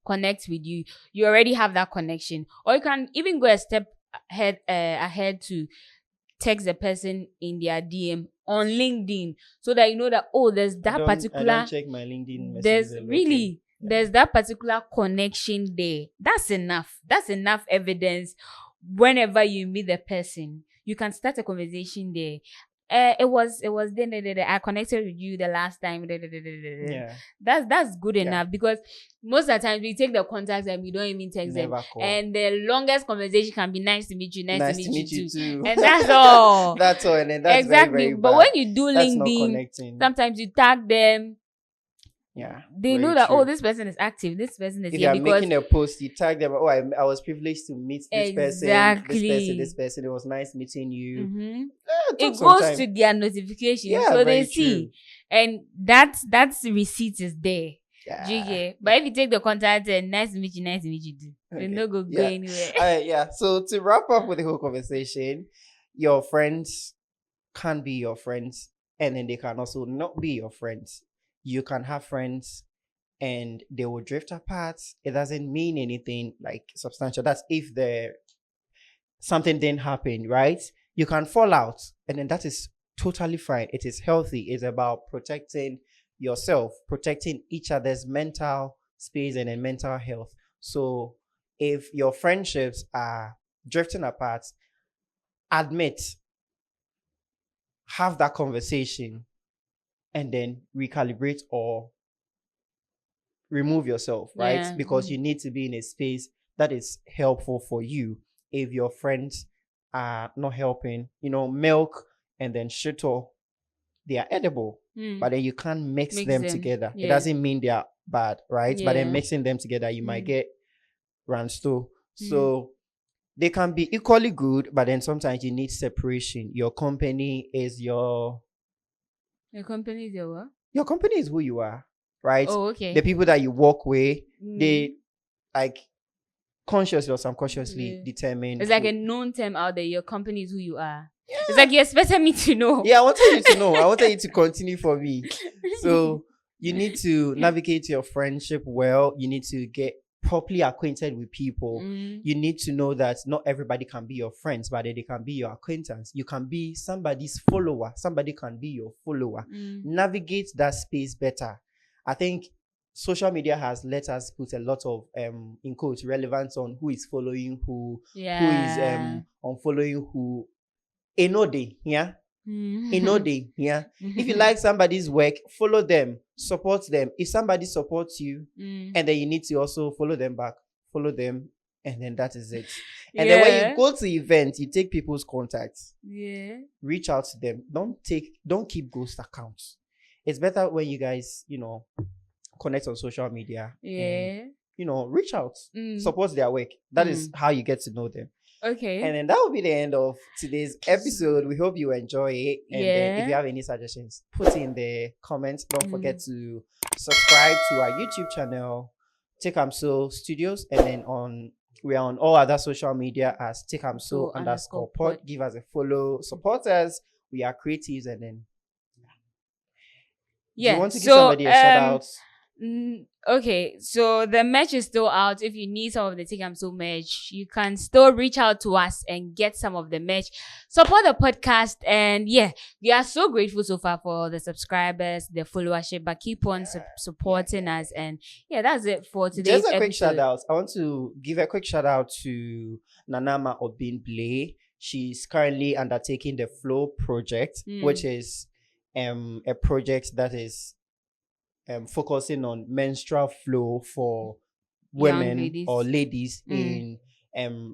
connect with you, you already have that connection. Or you can even go a step ahead to text the person in their DM on LinkedIn, so that you know that, oh, there's that particular. I don't check my LinkedIn messages. There's that particular connection there. That's enough. That's enough evidence. Whenever you meet the person, you can start a conversation there. It was I connected with you the last time. Yeah. That's good enough, because most of the time we take the contacts and we don't even text them. And the longest conversation can be, "Nice to meet you, nice to meet you too." And that's all. That's all. And then that's exactly. Very, very but bad. When you do LinkedIn, sometimes you tag them. Yeah, they know that, oh, this person is active, this person is if here. If you're making a post, you tag them, oh, I was privileged to meet this person, this person. It was nice meeting you. It goes to their notification, so they see. And that's receipt is there. Yeah. But if you take the contact and nice to meet you too, okay. No go anywhere. So to wrap up with the whole conversation, your friends can be your friends, and then they can also not be your friends. You can have friends and they will drift apart. It doesn't mean anything like substantial. That's if something didn't happen, right? You can fall out, and then that is totally fine. It is healthy. It's about protecting yourself, protecting each other's mental space and then mental health. So if your friendships are drifting apart, have that conversation, and then recalibrate or remove yourself, right? Yeah. Because you need to be in a space that is helpful for you. If your friends are not helping, milk and then sugar, they are edible, but then you can't mix them together. Yeah. It doesn't mean they are bad, right? Yeah. But then mixing them together, you might get ransto. So they can be equally good, but then sometimes you need separation. Your company is your company is your what? Your company is who you are, right? Oh, okay. The people that you work with, they consciously or subconsciously determine. It's like a known term out there. Your company is who you are. Yeah. It's like you expected me to know. Yeah, I wanted you to know. I wanted you to continue for me. So you need to navigate your friendship well. You need to get properly acquainted with people. You need to know that not everybody can be your friends, but they can be your acquaintance. You can be somebody's follower. Somebody can be your follower. Navigate that space better. I think social media has let us put a lot of in quotes relevance on who is following who is unfollowing who. Enode, yeah. Enode, yeah. If you like somebody's work, follow them, support them. If somebody supports you, and then you need to also follow them back, follow them, and then that is it. And then when you go to events, you take people's contacts. Yeah. Reach out to them. Don't keep ghost accounts. It's better when you guys, connect on social media. Yeah. And, reach out, support their work. That is how you get to know them. Okay. And then that will be the end of today's episode. We hope you enjoy it. And then if you have any suggestions, put it in the comments. Don't forget to subscribe to our YouTube channel, Tekamso Studios. And then we are on all other social media as Tekamso_pod. Give us a follow. Support us. We are creatives. And then do you want to give somebody a shout out? Okay, so the merch is still out. If you need some of the Tekamso merch, you can still reach out to us and get some of the merch. Support the podcast, and we are so grateful so far for the subscribers, the followership, but keep on supporting us. And that's it for today's Just a quick episode. shout out. I want to give a quick shout out to Nanama Obinble. She's currently undertaking the Flow project, which is a project that is focusing on menstrual flow for women or ladies in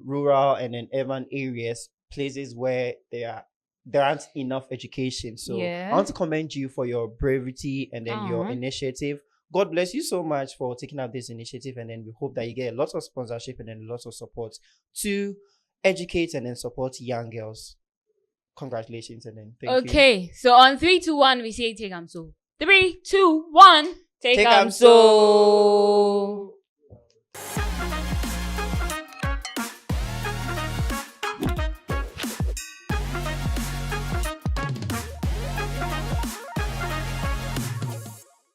rural and in urban areas, places where there aren't enough education. So I want to commend you for your bravery and then your initiative. God bless you so much for taking up this initiative, and then we hope that you get lots of sponsorship and then lots of support to educate and then support young girls. Congratulations, and then thank you. Okay, so on 3, 2, 1, we say Tekamso. 3, 2, 1. Tekamso.